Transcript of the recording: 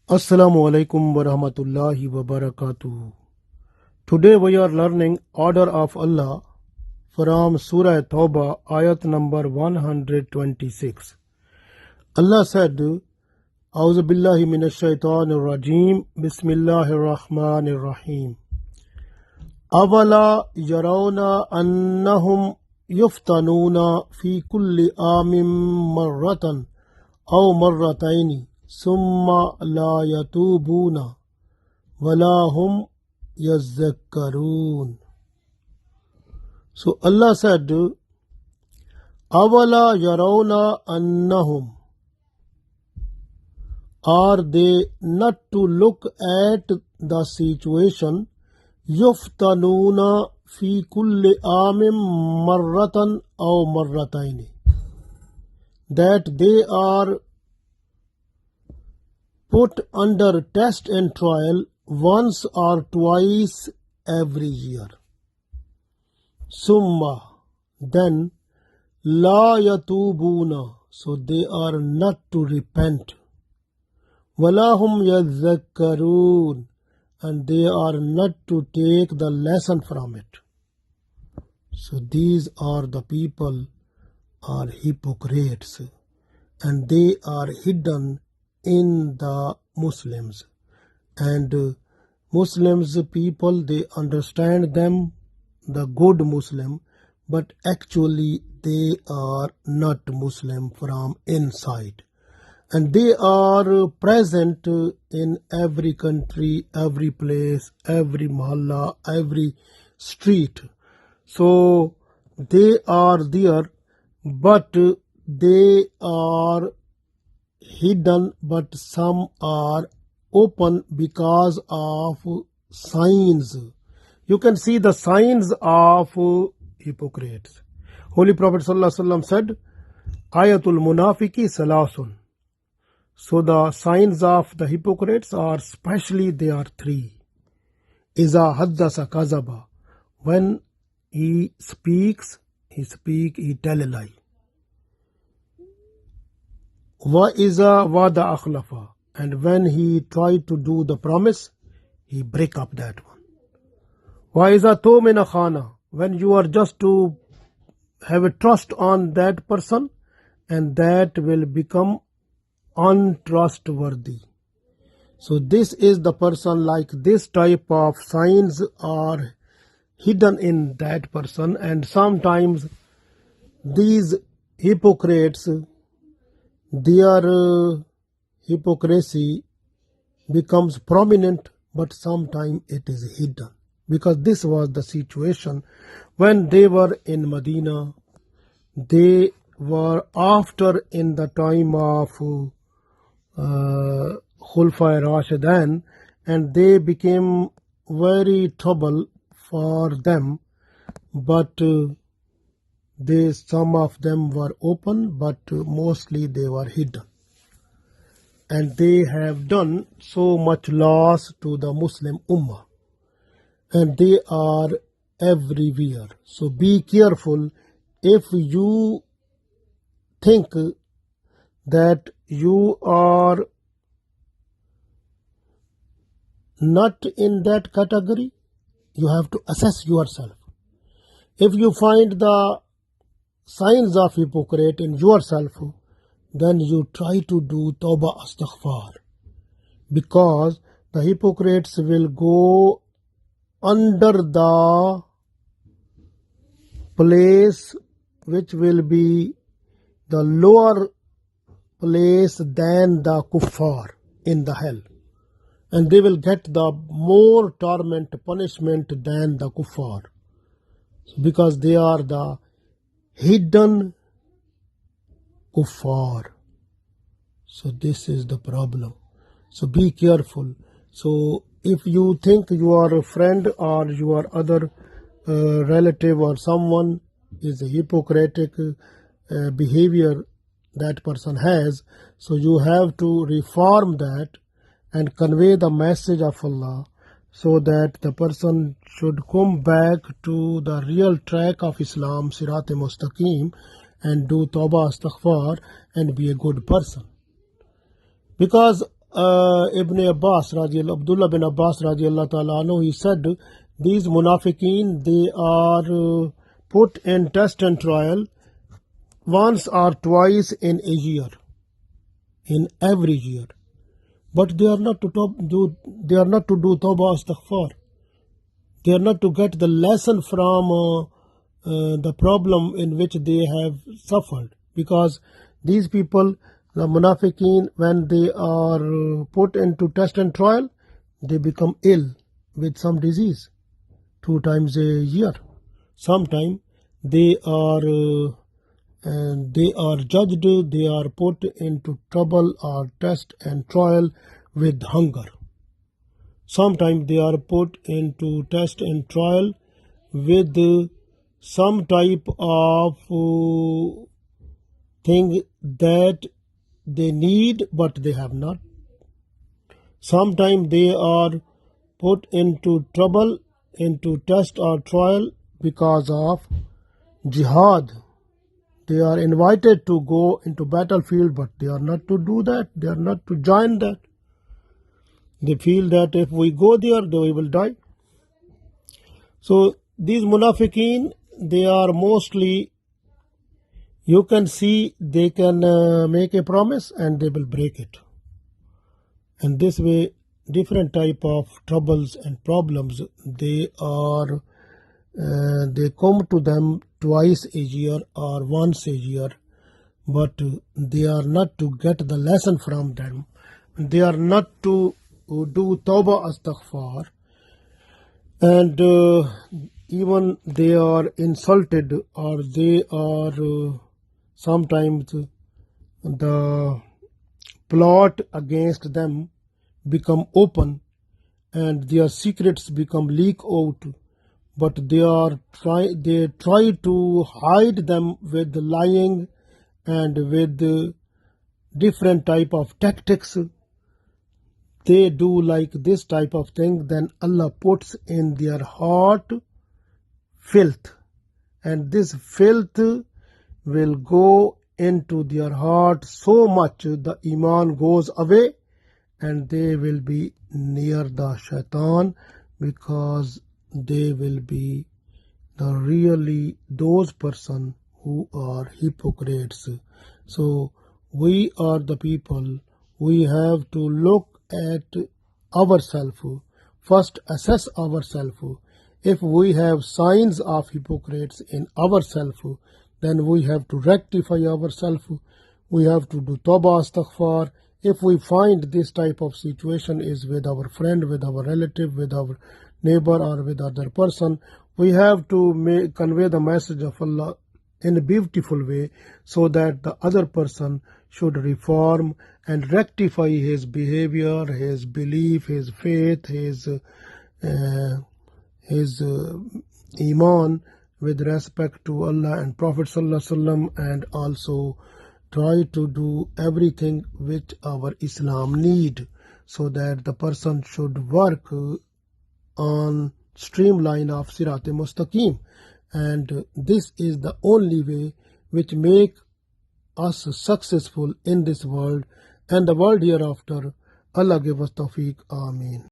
Assalamu alaikum wa rahmatullahi wa barakatuh. Today we are learning Order of Allah from Surah Tawbah, ayat number 126. Allah said, A'udhu billahi minash shaitanir rajim, Bismillahir Rahmanir Rahim. Avala yarawna annahum yuftanuna fi kulli amin marratan aw marrataini. Summa la yatubuna wala hum yazakkarun. So Allah said, Avala yarawna annahum. Are they not to look at the situation? Yuftanuna fi kulli amim marratan aw marrataini. That they are put under test and trial once or twice every year. Summa, then, la yatubuna, so they are not to repent. Walahum yazakkarun, and they are not to take the lesson from it. So these are the people are hypocrites, and they are hidden in the Muslims. And Muslims people, they understand them, the good Muslim, but actually they are not Muslim from inside. And they are present in every country, every place, every mahalla, every street. So they are there, but they are hidden, but some are open because of signs. You can see the signs of hypocrites. Holy Prophet ﷺ said, Ayatul Munafiki Salasun. So the signs of the hypocrites are especially they are three. Iza haddasa kazaba. When he speaks, he tell a lie. Wa iza wada akhlafa, and when he tried to do the promise, he break up that one. Wa iza tumina khana, when you are just to have a trust on that person, and that will become untrustworthy. So this is the person, like this type of signs are hidden in that person, and sometimes these hypocrites, their hypocrisy becomes prominent, but sometimes it is hidden. Because this was the situation when they were in Medina. They were after in the time of Khulfa Rashidan, and they became very trouble for them, but some of them were open, but mostly they were hidden. And they have done so much loss to the Muslim Ummah. And they are everywhere. So be careful if you think that you are not in that category. You have to assess yourself. If you find the signs of hypocrite in yourself, then you try to do tawbah astaghfar, because the hypocrites will go under the place which will be the lower place than the kuffar in the hell, and they will get the more torment, punishment than the kuffar, because they are the hidden kuffar. So this is the problem. So be careful. So if you think you are a friend or your other relative or someone is a hypocritic behavior that person has, so you have to reform that and convey the message of Allah, so that the person should come back to the real track of Islam, Sirat-e-Mustaqim, and do Tawbah Astaghfar and be a good person. Because Abdullah bin Abbas radiallahu ta'ala anhu, he said, these munafiqeen, they are put in test and trial once or twice in a year, in every year. But they are not to do tawbah astaghfar. They are not to get the lesson from the problem in which they have suffered. Because these people, the munafiqeen, when they are put into test and trial, they become ill with some disease 2 times a year. Sometimes they are judged, they are put into trouble or test and trial with hunger. Sometimes they are put into test and trial with some type of thing that they need but they have not. Sometimes they are put into trouble, into test or trial because of jihad. They are invited to go into battlefield, but they are not to do that. They are not to join that. They feel that if we go there, we will die. So these munafiqeen, they are mostly, you can see, they can make a promise and they will break it. And this way, different type of troubles and problems, they come to them twice a year or once a year, but they are not to get the lesson from them. They are not to do tawbah astaghfar, and even they are insulted, or they are sometimes the plot against them become open and their secrets become leak out, but they try to hide them with lying and with different type of tactics. They do like this type of thing, then Allah puts in their heart filth, and this filth will go into their heart so much the iman goes away, and they will be near the shaitan, because they will be really those person who are hypocrites. So we are the people, we have to look at ourselves, first assess ourselves. If we have signs of hypocrites in ourselves, then we have to rectify ourselves. We have to do tawbah astaghfar. If we find this type of situation is with our friend, with our relative, with our neighbor, or with other person, we have to convey the message of Allah in a beautiful way, so that the other person should reform and rectify his behavior, his belief, his faith, his iman with respect to Allah and Prophet Sallallahu Alaihi Wasallam, and also try to do everything which our Islam need, so that the person should work on streamline of Sirat-e Mustaqim. And this is the only way which make us successful in this world and the world hereafter. Allah give us tawfiq. Ameen.